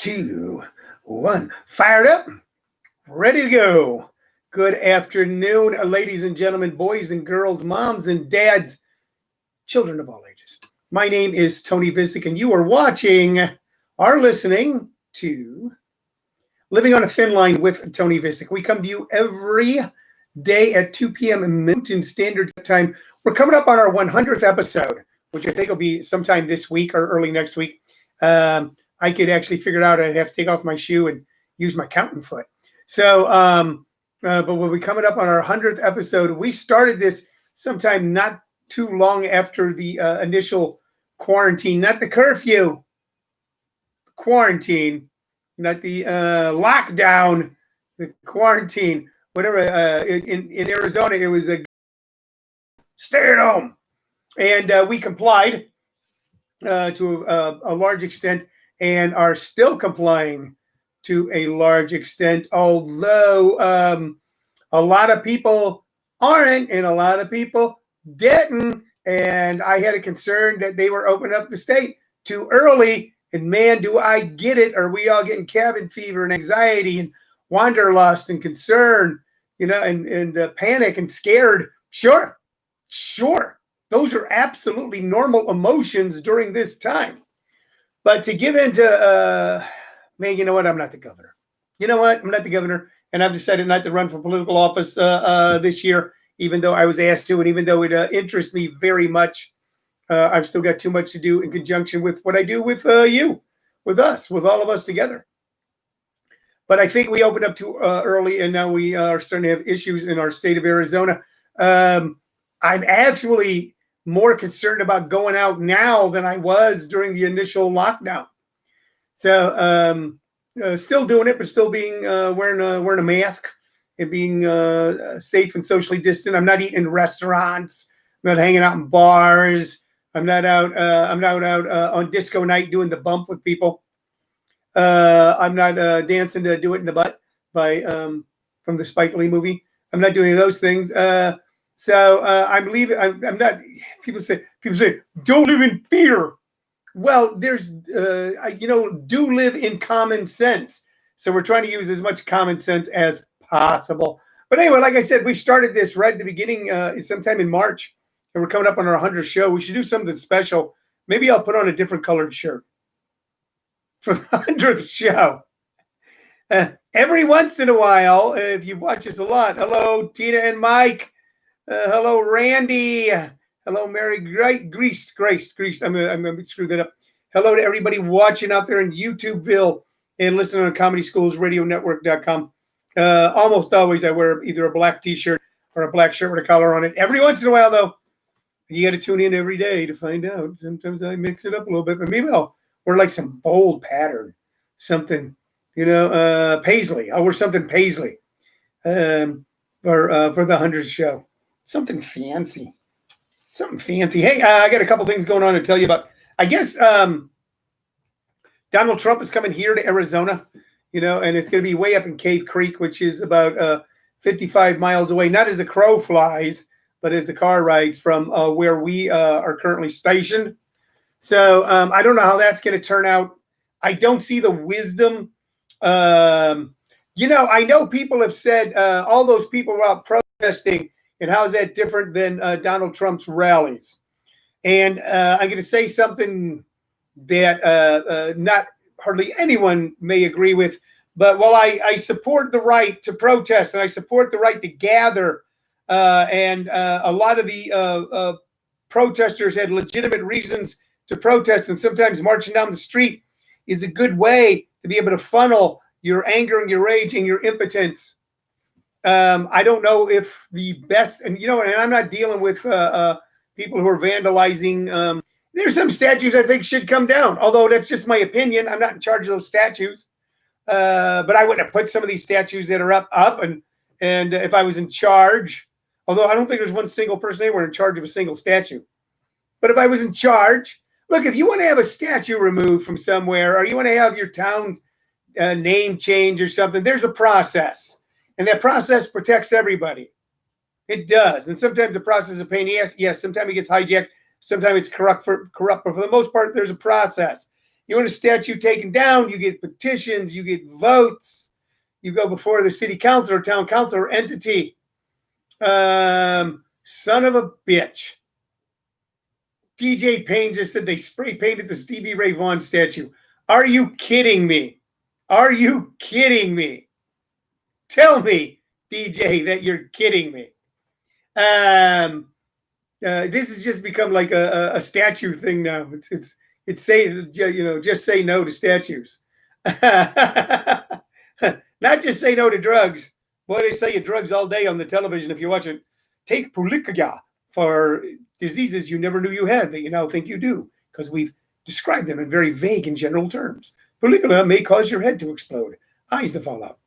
2, 1. Fired up, ready to go. Good afternoon, ladies and gentlemen, boys and girls, moms and dads, children of all ages. My name is Tony Vicich, and you are watching or listening to Living on a Thin Line with Tony Vicich. We come to you every day at 2 p.m. Mountain Standard Time. We're coming up on our 100th episode, which I think will be sometime this week or early next week. I could actually figure it out. I'd have to take off my shoe and use my counting foot. So, but we'll be coming up on our 100th episode. We started this sometime not too long after the initial quarantine, not the curfew, quarantine, not the lockdown, the quarantine, whatever. In Arizona, it was a stay at home. And we complied to a large extent and are still complying to a large extent, although a lot of people aren't and a lot of people didn't. And I had a concern that they were opening up the state too early. And man, do I get it. Are we all getting cabin fever and anxiety and wanderlust and concern, and panic and scared? Sure. Those are absolutely normal emotions during this time. But to give into, man, you know what? I'm not the governor. You know what? I'm not the governor. And I've decided not to run for political office this year, even though I was asked to. And even though it interests me very much, I've still got too much to do in conjunction with what I do with you, with us, with all of us together. But I think we opened up too early, and now we are starting to have issues in our state of Arizona. I'm actually more concerned about going out now than I was during the initial lockdown. So still doing it, but still being wearing a mask and being safe and socially distant. I'm not eating in restaurants. I'm not hanging out in bars. I'm not out on disco night doing the bump with people. I'm not dancing to "Do It in the Butt" by from the Spike Lee movie. I'm not doing those things. So I'm leaving. I'm not. People say, don't live in fear. Well, there's, do live in common sense. So we're trying to use as much common sense as possible. But anyway, like I said, we started this right at the beginning, sometime in March, and we're coming up on our 100th show. We should do something special. Maybe I'll put on a different colored shirt for the 100th show. Every once in a while, if you watch us a lot, hello, Tina and Mike. Hello, Randy. Hello, Mary. Grace. I'm gonna screw that up. Hello to everybody watching out there in YouTubeville and listening on ComedySchoolsRadioNetwork.com. Almost always I wear either a black T-shirt or a black shirt with a collar on it. Every once in a while, though, you got to tune in every day to find out. Sometimes I mix it up a little bit, but maybe I'll wear like some bold pattern, something, paisley. I'll wear something paisley for the 100th show. Something fancy. Hey, I got a couple things going on to tell you about. I guess Donald Trump is coming here to Arizona, and it's going to be way up in Cave Creek, which is about 55 miles away, not as the crow flies, but as the car rides from where we are currently stationed. So I don't know how that's going to turn out. I don't see the wisdom. I know people have said all those people were out protesting. And how is that different than Donald Trump's rallies? And I'm going to say something that not hardly anyone may agree with. But while I support the right to protest and I support the right to gather, and a lot of the protesters had legitimate reasons to protest, and sometimes marching down the street is a good way to be able to funnel your anger and your rage and your impotence. I don't know if the best, and I'm not dealing with people who are vandalizing. There's some statues I think should come down, although that's just my opinion. I'm not in charge of those statues. But I wouldn't have put some of these statues that are up. And if I was in charge, although I don't think there's one single person anywhere in charge of a single statue. But if I was in charge, look, if you want to have a statue removed from somewhere, or you want to have your town name change or something, there's a process. And that process protects everybody. It does. And sometimes the process is a pain in the ass. Yes, sometimes it gets hijacked. Sometimes it's corrupt. But for the most part, there's a process. You want a statue taken down, you get petitions, you get votes. You go before the city council or town council or entity. Son of a bitch. DJ Payne just said they spray painted the Stevie Ray Vaughan statue. Are you kidding me? Are you kidding me? Tell me, DJ, that you're kidding me. This has just become like a statue thing now. It's say, just say no to statues. Not just say no to drugs. Boy, they say drugs all day on the television if you watch it. Take Pulikia for diseases you never knew you had that you now think you do, because we've described them in very vague and general terms. Pulikia may cause your head to explode, eyes to fall out.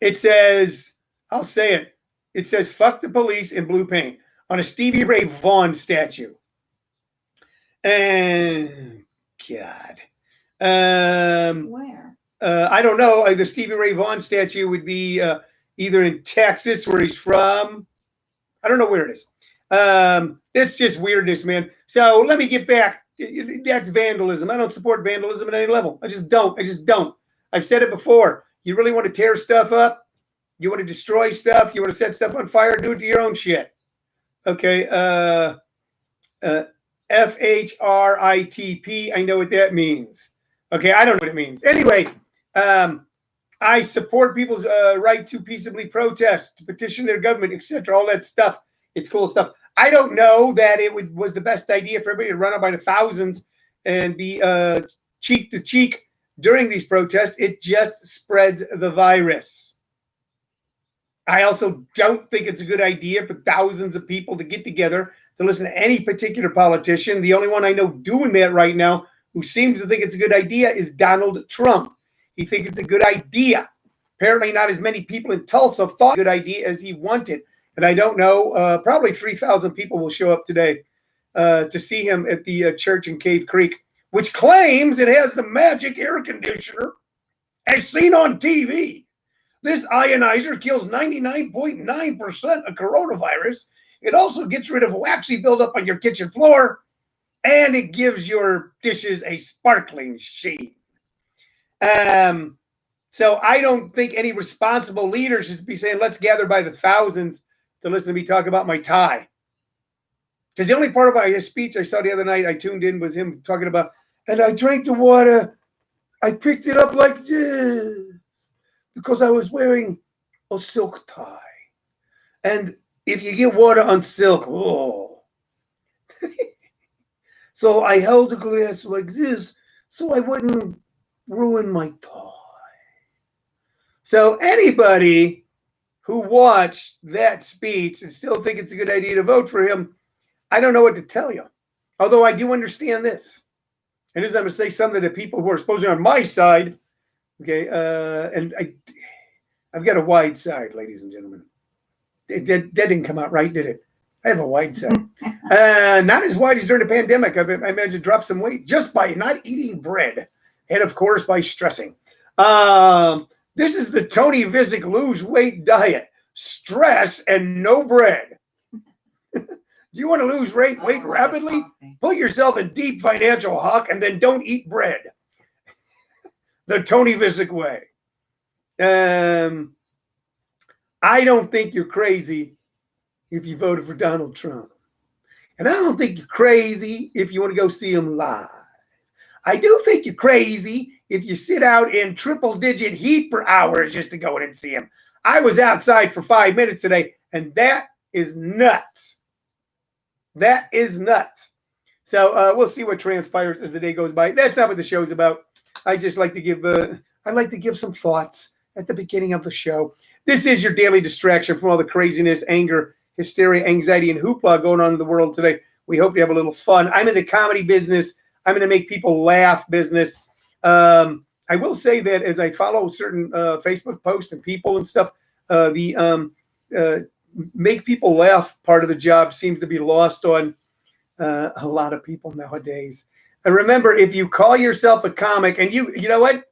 It says, I'll say it. It says, fuck the police in blue paint on a Stevie Ray Vaughan statue. And God. Where? I don't know. The Stevie Ray Vaughan statue would be either in Texas, where he's from. I don't know where it is. It's just weirdness, man. So let me get back. That's vandalism. I don't support vandalism at any level. I just don't. I've said it before. You really want to tear stuff up? You want to destroy stuff? You want to set stuff on fire? Do it to your own shit. Okay. FHRITP. I know what that means. Okay. I don't know what it means. Anyway, I support people's right to peaceably protest, to petition their government, etc. All that stuff. It's cool stuff. I don't know that it was the best idea for everybody to run up by the thousands and be cheek to cheek during these protests. It just spreads the virus. I also don't think it's a good idea for thousands of people to get together to listen to any particular politician. The only one I know doing that right now who seems to think it's a good idea is Donald Trump. He thinks it's a good idea. Apparently not as many people in Tulsa thought it a good idea as he wanted. And I don't know, probably 3,000 people will show up today to see him at the church in Cave Creek, which claims it has the magic air conditioner as seen on TV. This ionizer kills 99.9% of coronavirus. It also gets rid of waxy buildup on your kitchen floor, and it gives your dishes a sparkling sheen. So I don't think any responsible leader should be saying, let's gather by the thousands to listen to me talk about my tie. Because the only part about his speech I saw the other night, I tuned in, was him talking about, and I drank the water, I picked it up like this because I was wearing a silk tie. And if you get water on silk, oh. So I held the glass like this so I wouldn't ruin my tie. So anybody who watched that speech and still think it's a good idea to vote for him, I don't know what to tell you. Although I do understand this. And as I'm going to say something to people who are supposedly on my side, okay, and I've got a wide side, ladies and gentlemen. That didn't come out right, did it? I have a wide side. Not as wide as during the pandemic. I imagine dropped some weight just by not eating bread. And, of course, by stressing. This is the Tony Vicich lose weight diet. Stress and no bread. Do you want to lose weight rapidly? Put yourself in deep financial huck and then don't eat bread. The Tony Vicich way. I don't think you're crazy if you voted for Donald Trump. And I don't think you're crazy if you want to go see him live. I do think you're crazy if you sit out in triple-digit heat per hour just to go in and see him. I was outside for 5 minutes today, and that is nuts. That is nuts. So we'll see what transpires as the day goes by. That's not what the show's about. I just like to give some thoughts at the beginning of the show. This is your daily distraction from all the craziness, anger, hysteria, anxiety, and hoopla going on in the world today. We hope you have a little fun. I'm in the comedy business. I'm going to make people laugh business. I will say that as I follow certain Facebook posts and people and stuff, the make people laugh part of the job seems to be lost on a lot of people nowadays. And remember, if you call yourself a comic, and you know what?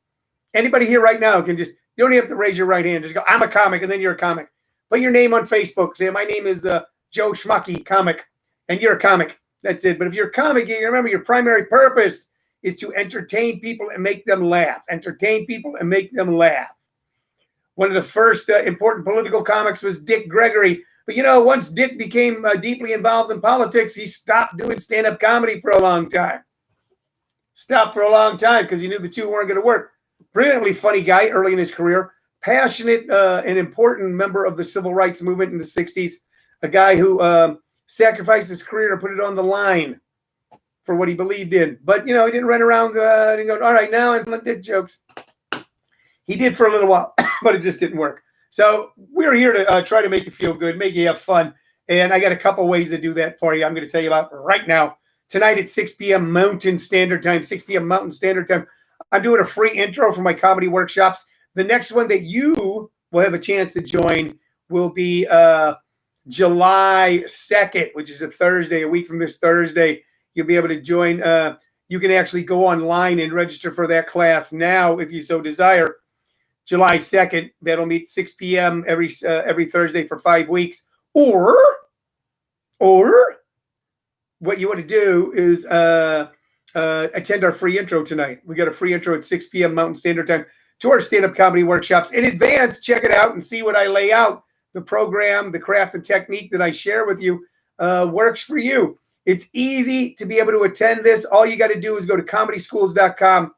Anybody here right now can just, you don't even have to raise your right hand. Just go, I'm a comic, and then you're a comic. Put your name on Facebook. Say, my name is Joe Schmucky, comic, and you're a comic. That's it. But if you're a comic, you remember your primary purpose is to entertain people and make them laugh. Entertain people and make them laugh. One of the first important political comics was Dick Gregory. But, once Dick became deeply involved in politics, he stopped doing stand-up comedy for a long time. Stopped for a long time because he knew the two weren't going to work. Brilliantly funny guy early in his career. Passionate and important member of the civil rights movement in the 60s. A guy who sacrificed his career and put it on the line for what he believed in. But, he didn't run around and go, all right, now I'm telling dick jokes. He did for a little while, but it just didn't work. So we're here to try to make you feel good, make you have fun. And I got a couple ways to do that for you. I'm going to tell you about right now. Tonight at 6 p.m. Mountain Standard Time, 6 p.m. Mountain Standard Time, I'm doing a free intro for my comedy workshops. The next one that you will have a chance to join will be July 2nd, which is a Thursday, a week from this Thursday. You'll be able to join. You can actually go online and register for that class now if you so desire. July 2nd, that'll meet 6 p.m. every Thursday for 5 weeks. Or what you want to do is attend our free intro tonight. We got a free intro at 6 p.m. Mountain Standard Time to our stand-up comedy workshops. In advance, check it out and see what I lay out. The program, the craft and technique that I share with you works for you. It's easy to be able to attend this. All you got to do is go to comedyschools.com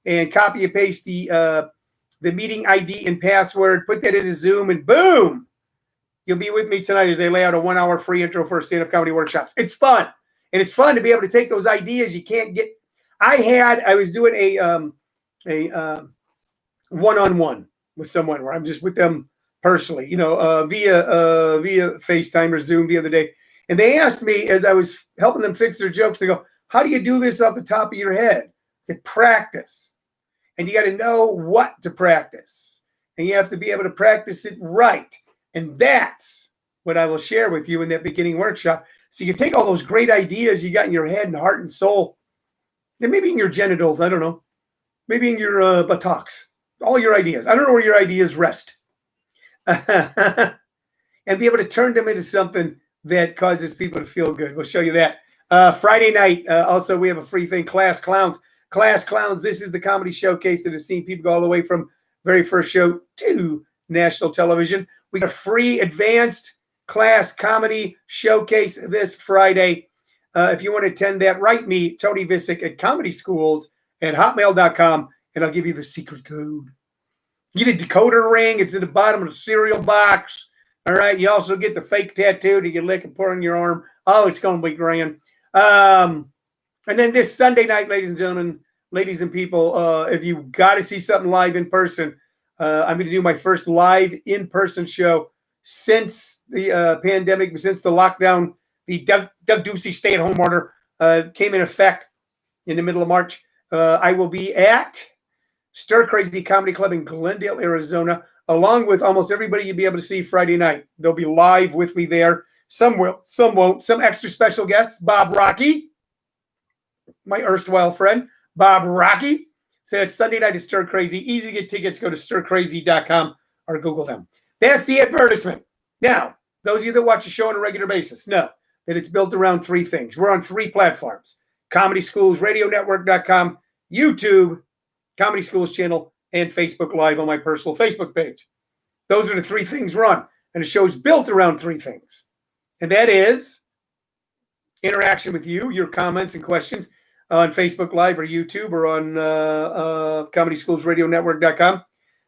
and copy and paste the meeting ID and password, put that into Zoom, and boom, you'll be with me tonight as I lay out a 1-hour free intro for stand-up comedy workshops. It's fun. And it's fun to be able to take those ideas you can't get. I was doing a one-on-one with someone where I'm just with them personally, via FaceTime or Zoom the other day. And they asked me as I was helping them fix their jokes, they go, how do you do this off the top of your head? I said, practice. And you got to know what to practice. And you have to be able to practice it right. And that's what I will share with you in that beginning workshop. So you take all those great ideas you got in your head and heart and soul, and maybe in your genitals, I don't know, maybe in your buttocks, all your ideas. I don't know where your ideas rest. And be able to turn them into something that causes people to feel good. We'll show you that. Friday night, also, we have a free thing, Class Clowns. Class Clowns, this is the comedy showcase that has seen people go all the way from very first show to national television. We got a free advanced class comedy showcase this Friday. If you want to attend that, write me, Tony Vicich, at comedyschools@hotmail.com, and I'll give you the secret code. You get a decoder ring. It's in the bottom of the cereal box. All right. You also get the fake tattoo that you lick and put on your arm. Oh, it's going to be grand. And then this Sunday night, ladies and gentlemen, ladies and people, if you got to see something live in person, I'm going to do my first live in-person show since the pandemic, since the lockdown, the Doug Ducey stay-at-home order came in effect in the middle of March. I will be at Stir Crazy Comedy Club in Glendale, Arizona, along with almost everybody you'll be able to see Friday night. They'll be live with me there. Some will, some won't. Some extra special guests, Bob Rocky, my erstwhile friend, Bob Rocky. So it's Sunday night at Stir Crazy. Easy to get tickets. Go to stircrazy.com or Google them. That's the advertisement. Now, those of you that watch the show on a regular basis know that it's built around three things. We're on 3 platforms: Comedy Schools, RadioNetwork.com, YouTube, Comedy Schools channel, and Facebook Live on my personal Facebook page. Those are the 3 things we're on. And the show's built around 3 things. And that is interaction with you, your comments and questions on Facebook Live or YouTube or on Comedy Schools, RadioNetwork.com.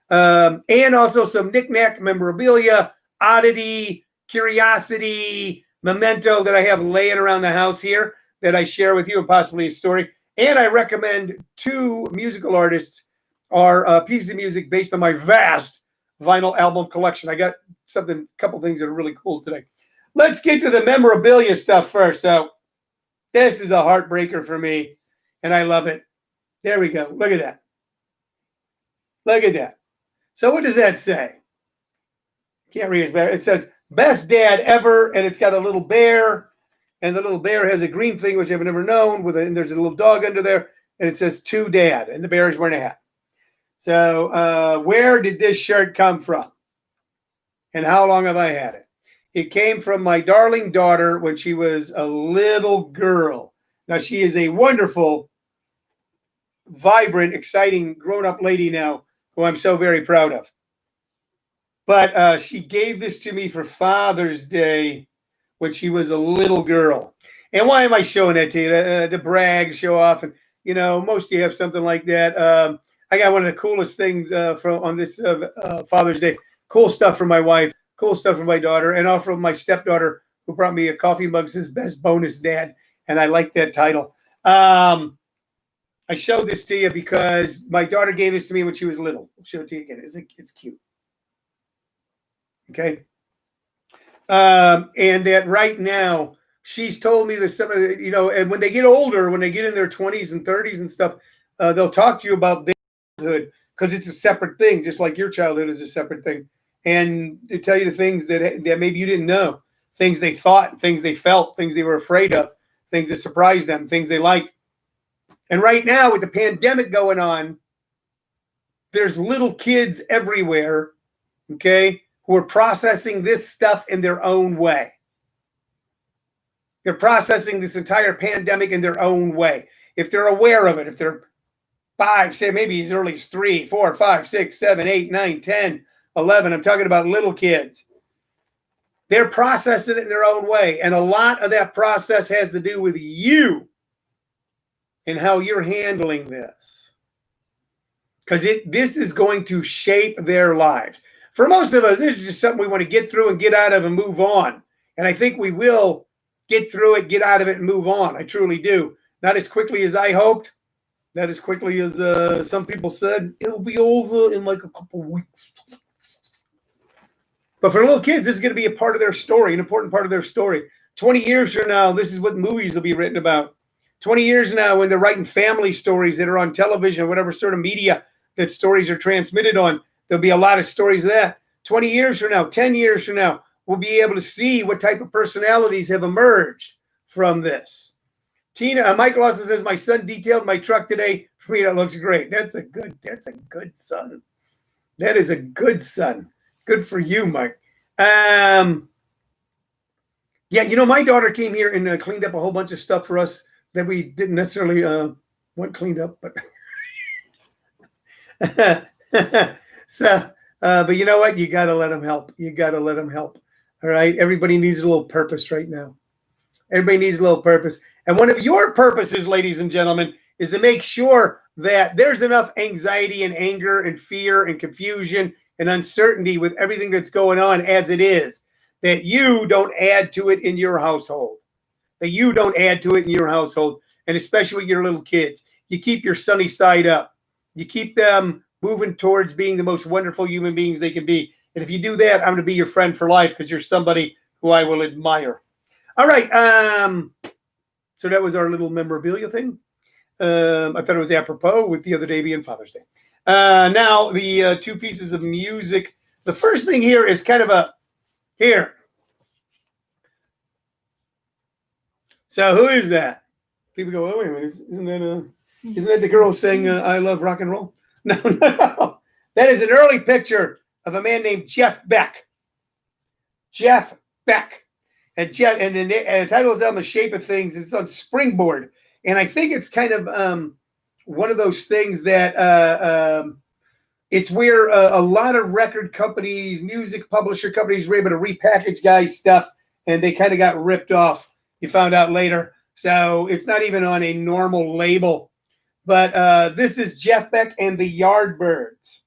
And also some knickknack memorabilia, oddity, curiosity, memento that I have laying around the house here that I share with you, and possibly a story. And I recommend 2 musical artists are pieces of music based on my vast vinyl album collection. I got a couple things that are really cool today. Let's get to the memorabilia stuff first. So this is a heartbreaker for me, and I love it. There we go. Look at that. Look at that. So what does that say? Can't read it better. It says, best dad ever, and it's got a little bear, and the little bear has a green thing, which I've never known, and there's a little dog under there, and it says, to dad, and the bear is wearing a hat. So where did this shirt come from? And how long have I had it? It came from my darling daughter when she was a little girl. Now, she is a wonderful vibrant, exciting grown-up lady now who I'm so very proud of. But she gave this to me for Father's Day when she was a little girl. And why am I showing that to you? To brag, show off. And, most of you have something like that. I got one of the coolest things on this Father's Day. Cool stuff from my wife, cool stuff from my daughter, and also from my stepdaughter who brought me a coffee mug. Says "Best Bonus Dad," and I like that title. I showed this to you because my daughter gave this to me when she was little. I'll show it to you again. It's cute. Okay. And that right now, she's told me that some of and when they get older, when they get in their 20s and 30s and stuff, they'll talk to you about their childhood because it's a separate thing, just like your childhood is a separate thing. And they tell you the things that maybe you didn't know, things they thought, things they felt, things they were afraid of, things that surprised them, things they liked. And right now, with the pandemic going on, there's little kids everywhere, okay, who are processing this stuff in their own way. They're processing this entire pandemic in their own way. If they're aware of it, if they're 5, say maybe as early as 3, 4, 5, 6, 7, 8, 9, 10, 11, I'm talking about little kids. They're processing it in their own way. And a lot of that process has to do with you and how you're handling this. Because this is going to shape their lives. For most of us, this is just something we want to get through and get out of and move on. And I think we will get through it, get out of it, and move on. I truly do. Not as quickly as I hoped. Not as quickly as some people said. It'll be over in like a couple weeks. But for little kids, this is going to be a part of their story, an important part of their story. 20 years from now, this is what movies will be written about. 20 years from now, when they're writing family stories that are on television or whatever sort of media that stories are transmitted on, there'll be a lot of stories of that. 20 years from now, 10 years from now, we'll be able to see what type of personalities have emerged from this. Michael also says, my son detailed my truck today. For me, that looks great. That's a good son. That is a good son. Good for you, Mike. Yeah, my daughter came here and cleaned up a whole bunch of stuff for us that we didn't necessarily want cleaned up, but so, but you know what? You got to let them help. You got to let them help. All right. Everybody needs a little purpose right now. Everybody needs a little purpose. And one of your purposes, ladies and gentlemen, is to make sure that there's enough anxiety and anger and fear and confusion and uncertainty with everything that's going on as it is, that you don't add to it in your household. That you don't add to it in your household, and especially with your little kids. You keep your sunny side up. You keep them moving towards being the most wonderful human beings they can be. And if you do that, I'm going to be your friend for life because you're somebody who I will admire. All right. So that was our little memorabilia thing. I thought it was apropos with the other day being Father's Day. Now, the two pieces of music. The first thing here is kind of here. So who is that? People go, oh, wait a minute. Isn't that the girl saying, I love rock and roll? No. That is an early picture of a man named Jeff Beck. Jeff Beck. And the title is on The Shape of Things. And it's on Springboard. And I think it's kind of one of those things that it's where a lot of record companies, music publisher companies were able to repackage guys' stuff, and they kind of got ripped off. You found out later. So it's not even on a normal label. But this is Jeff Beck and the Yardbirds.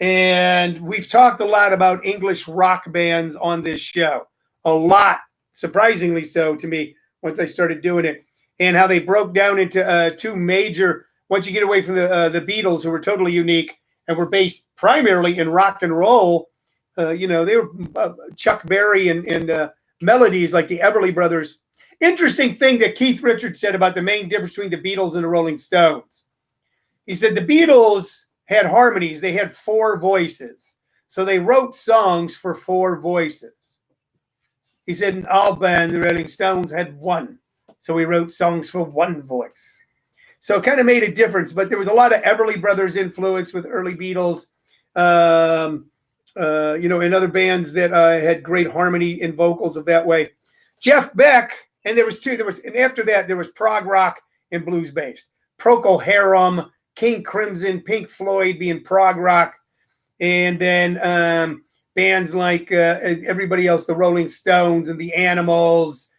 And we've talked a lot about English rock bands on this show. A lot, surprisingly so to me, once I started doing it. And how they broke down into two major, once you get away from the Beatles, who were totally unique and were based primarily in rock and roll. They were Chuck Berry and melodies like the Everly Brothers. Interesting thing that Keith Richards said about the main difference between the Beatles and the Rolling Stones. He said the Beatles had harmonies. They had 4 voices. So they wrote songs for 4 voices. He said in our band, the Rolling Stones had 1. So we wrote songs for 1 voice. So it kind of made a difference. But there was a lot of Everly Brothers influence with early Beatles, and other bands that had great harmony in vocals of that way. Jeff Beck, and there was 2. And after that, there was prog rock and blues based. Procol Harum, King Crimson, Pink Floyd being prog rock, and then bands like everybody else, the Rolling Stones and the Animals,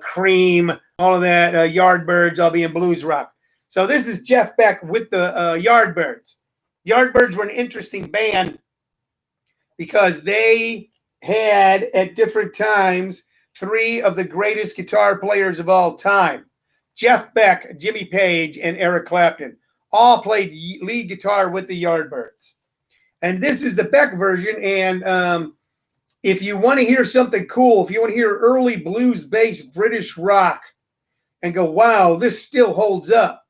Cream, all of that, Yardbirds, all being blues rock. So this is Jeff Beck with the Yardbirds. Yardbirds were an interesting band because they had at different times three of the greatest guitar players of all time. Jeff Beck, Jimmy Page, and Eric Clapton all played lead guitar with the Yardbirds. And this is the Beck version. And if you want to hear something cool, if you want to hear early blues-based British rock and go, wow, this still holds up,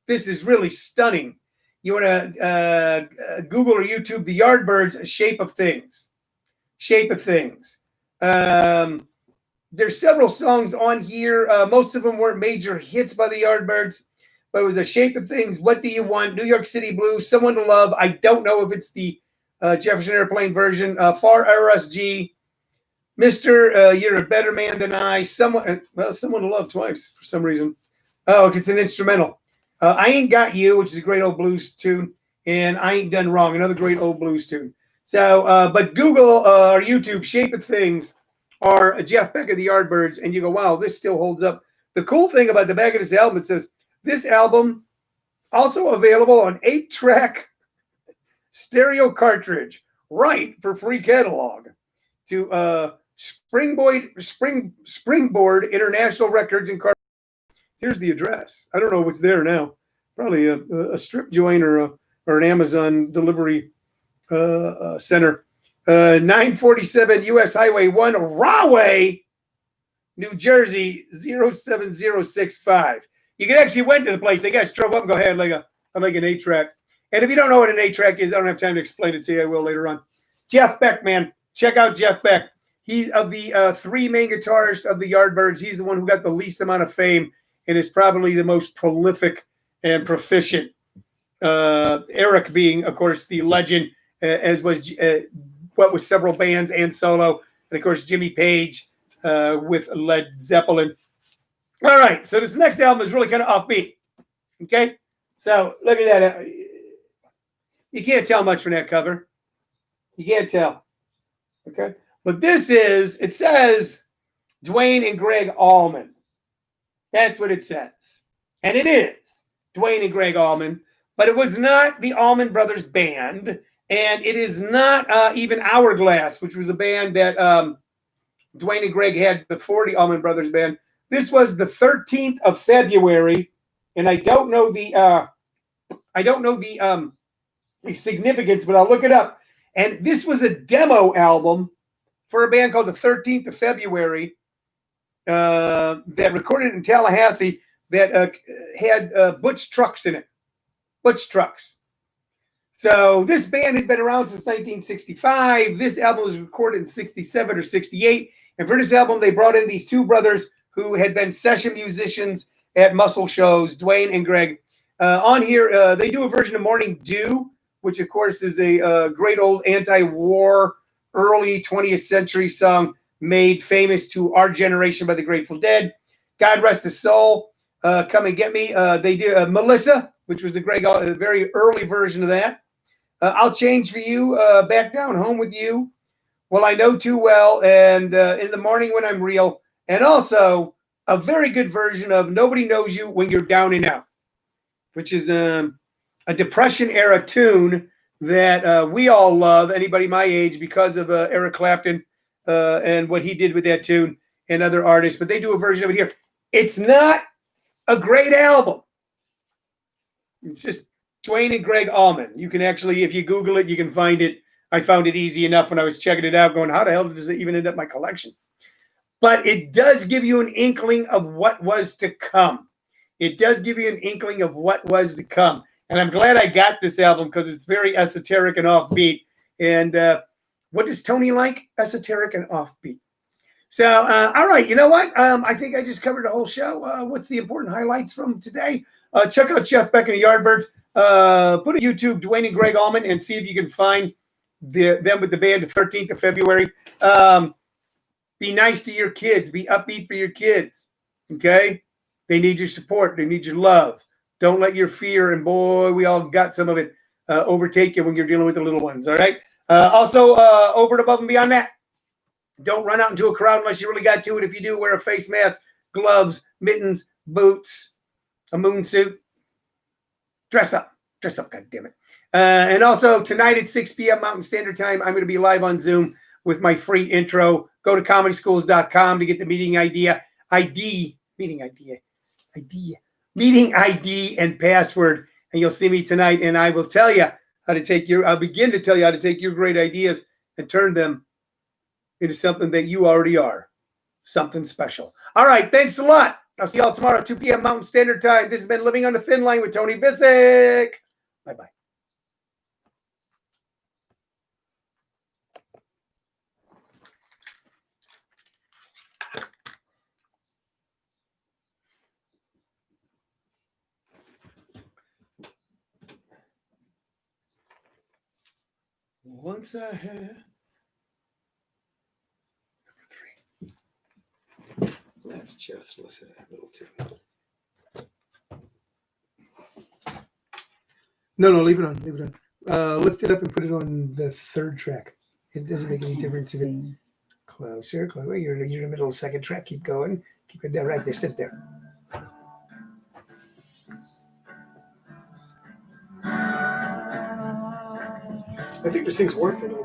this is really stunning, you want to Google or YouTube the Yardbirds, Shape of Things. Shape of Things. There's several songs on here. Most of them weren't major hits by the Yardbirds, but it was A Shape of Things, What Do You Want, New York City Blues, Someone to Love. I don't know if it's the Jefferson Airplane version. Far RSG, Mr. You're a Better Man Than I, Someone to Love twice for some reason. Oh, it's an instrumental. I Ain't Got You, which is a great old blues tune, and I Ain't Done Wrong, another great old blues tune. So, but Google or YouTube, Shape of Things, or Jeff Beck of the Yardbirds, and you go, wow, this still holds up. The cool thing about the back of this album, it says, this album also available on 8-track stereo cartridge, right for free catalog to Springboard International Records and Cartridge. Here's the address. I don't know what's there now. Probably a strip joint or an Amazon delivery center. 947 U.S. Highway 1, Rahway, New Jersey, 07065. You can actually went to the place. They guys drove up and go ahead like an 8-track. And if you don't know what an 8-track is, I don't have time to explain it to you. I will later on. Jeff Beck, man. Check out Jeff Beck. He's of the three main guitarists of the Yardbirds. He's the one who got the least amount of fame and is probably the most prolific and proficient. Eric being, of course, the legend, as was what was several bands and solo. And, of course, Jimmy Page with Led Zeppelin. All right, so this next album is really kind of offbeat. Okay? So look at that. You can't tell much from that cover. You can't tell. Okay? But this is, it says Dwayne and Greg Allman. That's what it says. And it is Dwayne and Greg Allman, but it was not the Allman Brothers Band, and it is not even Hourglass, which was a band that Dwayne and Greg had before the Allman Brothers Band. This was the 13th of February, and I don't know the significance, but I'll look it up. And this was a demo album for a band called the 13th of February that recorded in Tallahassee that had Butch Trucks in it. Butch Trucks. So this band had been around since 1965. This album was recorded in 67 or 68. And for this album, they brought in these two brothers who had been session musicians at Muscle shows, Dwayne and Greg. On here, they do a version of Morning Dew, which, of course, is a great old anti-war, early 20th century song made famous to our generation by the Grateful Dead. God Rest His Soul, Come and Get Me. They did Melissa, which was the very early version of that. I'll Change for You, Back Down Home with You, Well, I Know Too Well, and In the Morning When I'm Real, and also a very good version of Nobody Knows You When You're Down and Out, which is a Depression-era tune that we all love, anybody my age, because of Eric Clapton and what he did with that tune and other artists. But they do a version of it here. It's not a great album. It's just Dwayne and Greg Allman. You can actually, if you Google it, you can find it. I found it easy enough when I was checking it out, going, how the hell does it even end up in my collection? But it does give you an inkling of what was to come. It does give you an inkling of what was to come. And I'm glad I got this album because it's very esoteric and offbeat. And what does Tony like? Esoteric and offbeat. So, all right, you know what? I think I just covered the whole show. What's the important highlights from today? Check out Jeff Beck and the Yardbirds. Put a YouTube Dwayne and Greg Allman and see if you can find them with the band the 13th of February. Be nice to your kids. Be upbeat for your kids. Okay? They need your support. They need your love. Don't let your fear, and boy, we all got some of it, overtake you when you're dealing with the little ones. All right. Also, over and above and beyond that, don't run out into a crowd unless you really got to. And if you do, wear a face mask, gloves, mittens, boots, a moon suit. Dress up. Dress up, goddammit. And also, tonight at 6 p.m. Mountain Standard Time, I'm going to be live on Zoom with my free intro. Go to comedyschools.com to get the meeting ID and password. And you'll see me tonight. And I will tell you how to take I'll begin to tell you how to take your great ideas and turn them into something that you already are. Something special. All right. Thanks a lot. I'll see y'all tomorrow at 2 p.m. Mountain Standard Time. This has been Living on a Thin Line with Tony Vicich. Bye-bye. Once I had number 3. Let's just listen to that little tune. No, leave it on. Leave it on. Lift it up and put it on the 3rd track. It doesn't make any difference if it closer. Well, you're in the middle of the 2nd track. Keep going. Keep it down right there. Sit there. I think this thing's working.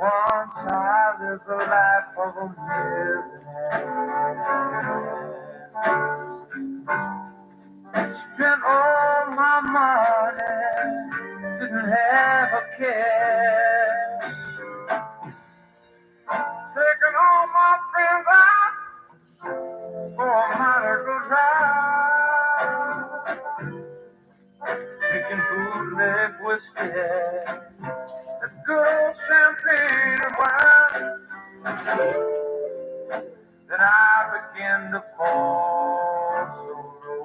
Once I lived the life of a millionaire. Spent all my money, didn't have a care. Taking all my friends out for a mighty good ride. Drinking bootleg whiskey, that good old champagne and wine. Then I began to fall so low.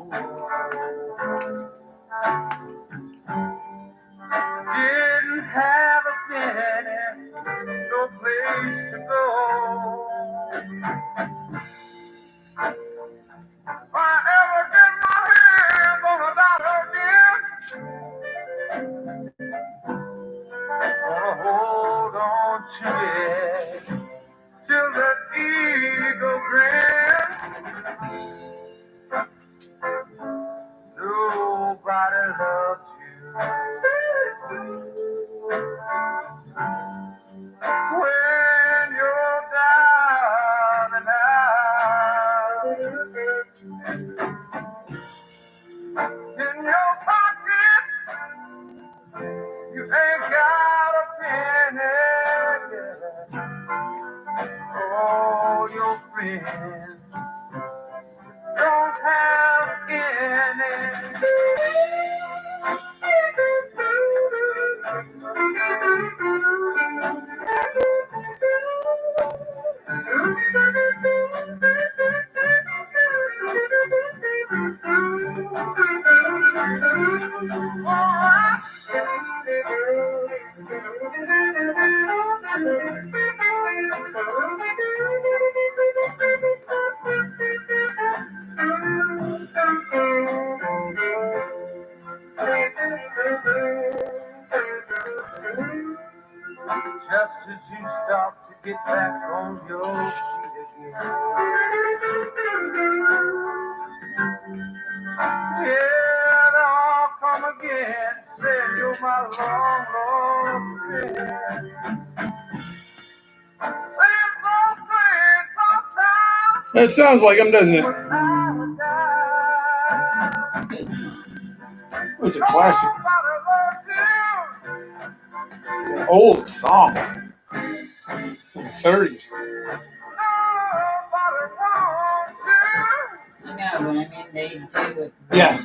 Didn't have a penny, no place to go. If I ever get my hands on a dollar again, gonna hold on to it till that eagle grants. Nobody loves you when you're down and out. In your pocket, you ain't got a penny. All your friends don't have any. Just as you start to get back on your feet again. Yeah, I'll come again. Say you're my long lost friend. That sounds like him, doesn't it? It's a classic. It's an old song from the 30s. I know, but I mean, they do it. Yeah.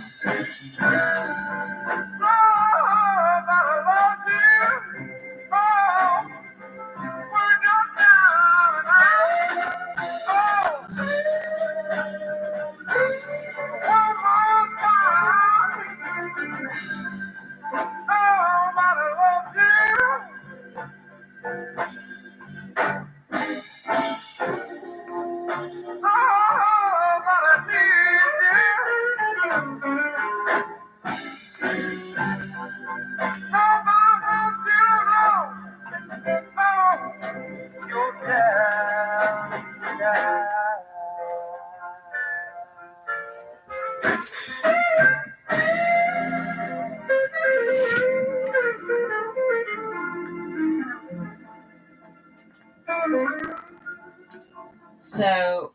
So,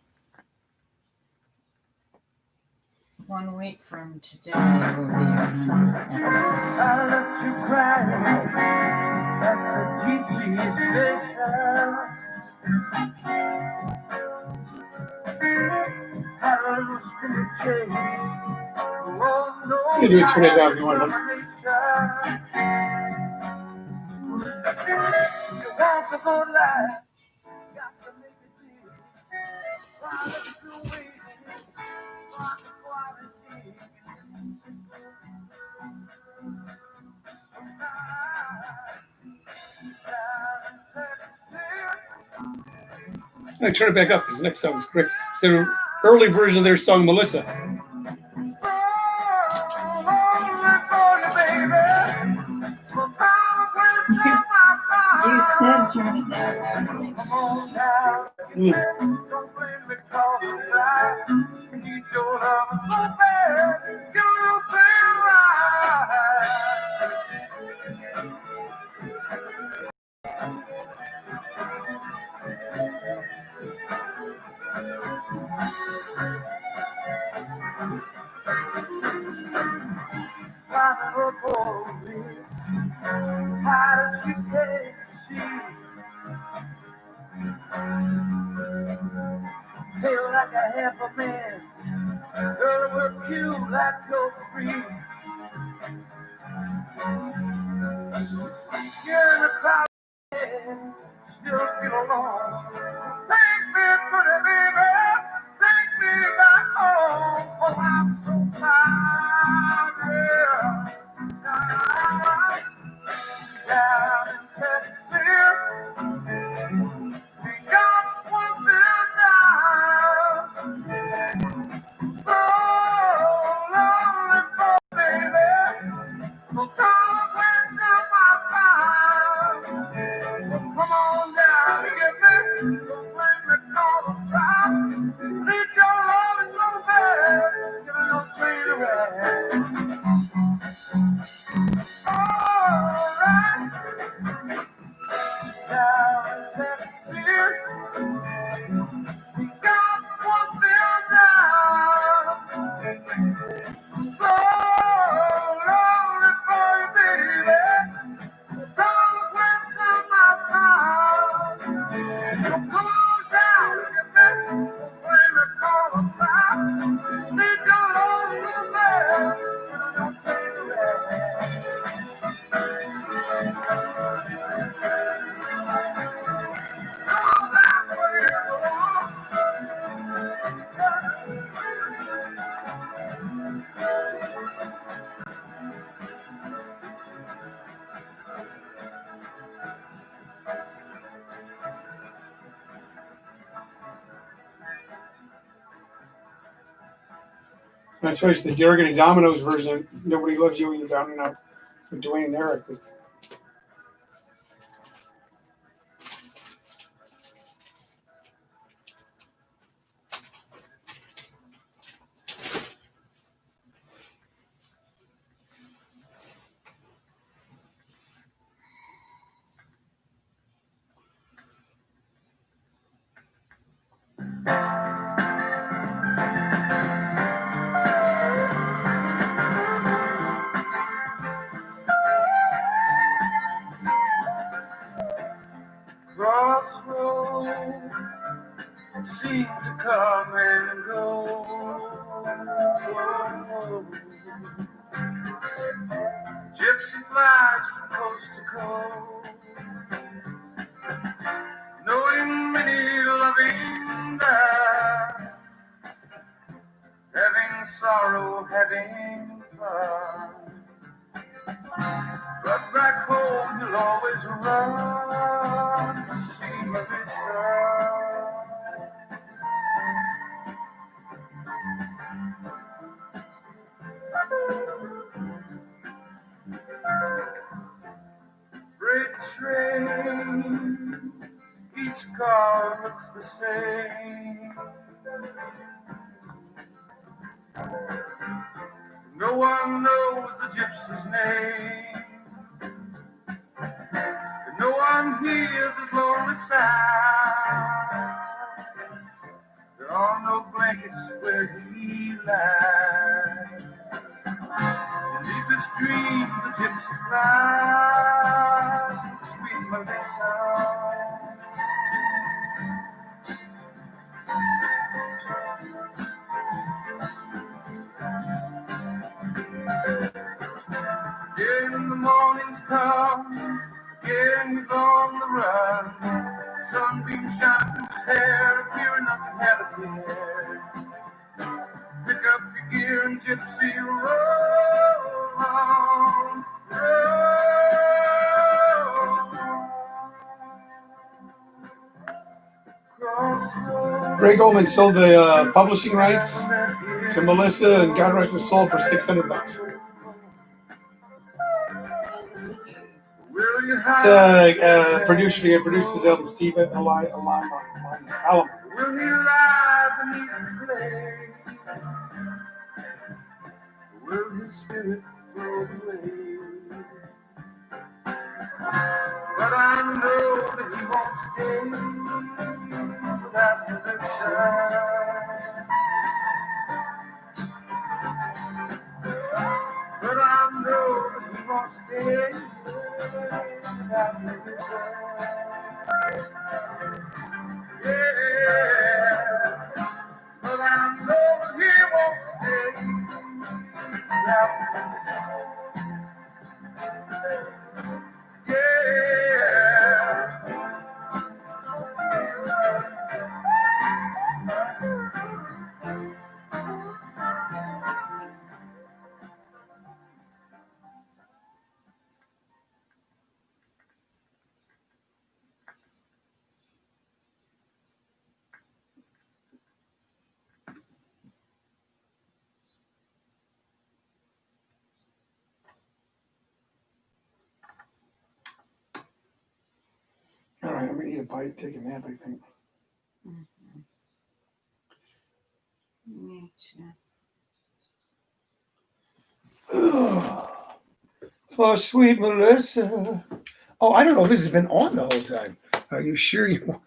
1 week from today will be your 100th episode. I let you cry at the Vicich station. Had a little string change. Oh, no, You can do it 20 down if you want. You want to go live. Got to make it big. Why let you wait? Why the I turn it back up because the next song is great. It's the early version of their song, Melissa. You said turn it down. I was saying, Don't blame me 'cause I'm right. Need your love so bad. You feel right. Father of all me, how does she take she feel like a half a man? Girl, with you like you're free. You're in the crowd, still feel alone. Take me, pretty baby, take me back home. Oh, I'm so tired, down in Texas. We got one bill down. So lonely for baby. So come and tell my time. Come on down and get me. Don't blame me 'cause I'm proud. Need your love is so bad. Give me no train around. All right. Down in Texas. We got one bill down. So lonely for you, That's why it's the Durgan and Domino's version. Nobody loves you when you're down and out. With Dwayne and Eric. It's Crossroads seem to come and go. Gypsy flies from coast to coast, knowing many loving there, having sorrow, having fun. But back home you'll always run to see my return. Freight train, each car looks the same. No one knows the gypsy's name. No one hears his lonely sigh. There are no blankets where he lies. In deepest dreams, the gypsy flies, sweet Melissa. Again the morning's come, again he's on the run. Sunbeams shine through his hair, fearing nothing had appeared. Pick up your gear and gypsy, roll on, roll. Greg Oldman sold the publishing rights to Melissa and God rest his soul for $600. It's a producer to produce his album, Steve Alama. Will he lie beneath the clay? Will his spirit flow away? But I know that he won't stay without Melissa. But I know that he won't stay without Melissa. Yeah, but I know that he won't stay without Melissa. Yeah. All right, I'm gonna eat a bite, take a nap, I think. Me too. For sweet Melissa. Oh, I don't know if this has been on the whole time. Are you sure you